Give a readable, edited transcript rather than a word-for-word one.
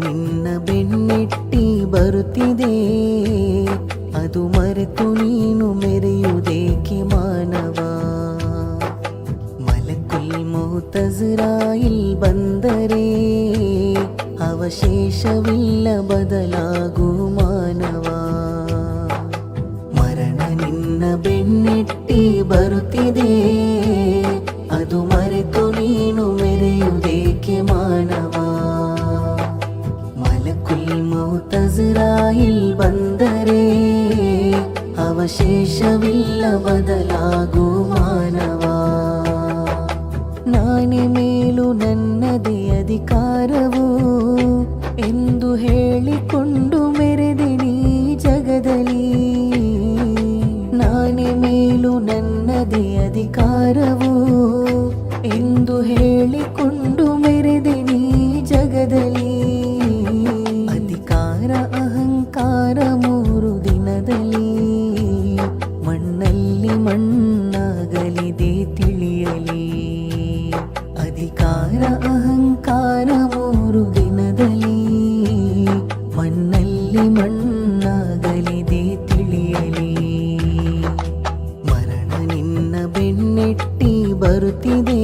ನಿನ್ನ ಬೆನ್ನೆಟ್ಟಿ ಬರುತ್ತಿದೆ, ಅದು ಮರೆತು ನೀನು ಮೆರೆಯುವುದೇಕೆ ಮಾನವ. ಮಲಕುಲ್ ಮೌತ್ ಅಜ್ರಾಯಿಲ್ ಬಂದರೆ ಅವಶೇಷವಿಲ್ಲ ಬದಲಾಗು ಮಾನವ. ಮರಣ ನಿನ್ನ ಬೆನ್ನೆಟ್ಟಿ ಬರುತ್ತಿದೆ, ಅದು ಮರೆತು ನೀನು ಮೆರೆಯುವುದೇಕೆ ಮಾನವ. ಮಲಕುಲ್ ಮೌತ್ ಅಜ್ರಾಯಿಲ್ ಬಂದರೆ ಅವಶೇಷವಿಲ್ಲ ಬದಲಾಗು ಮಾನವ. ನಾನೇ ಮೇಲು ನನ್ನದೇ ಅಧಿಕಾರವು ಎಂದು ಹೇಳಿಕೊಂಡು ಮೆರೆದಿನಿ ಜಗದಲ್ಲಿ. ನಾನೇ ಮೇಲು ನನ್ನದೇ ಅಧಿಕಾರವು ಎಂದು ಹೇಳಿಕೊಂಡು ಮೆರೆದಿನಿ ಜಗದಲ್ಲಿ. ಅಧಿಕಾರ ಅಹಂಕಾರ ಮೂರು ದಿನದಲ್ಲಿ ಮಣ್ಣಲ್ಲಿ ಮಣ್ಣಾಗಲಿದೆ ತಿಳಿಯಲಿ. ಅಧಿಕಾರ ಅಹಂಕಾರ ಮೂರು ದಿನದಲ್ಲಿ ಮಣ್ಣಲ್ಲಿ ಮಣ್ಣಾಗಲಿದೆ ತಿಳಿಯಲಿ. ಮರಣ ನಿನ್ನ ಬೆನ್ನೆಟ್ಟಿ ಬರುತ್ತಿದೆ,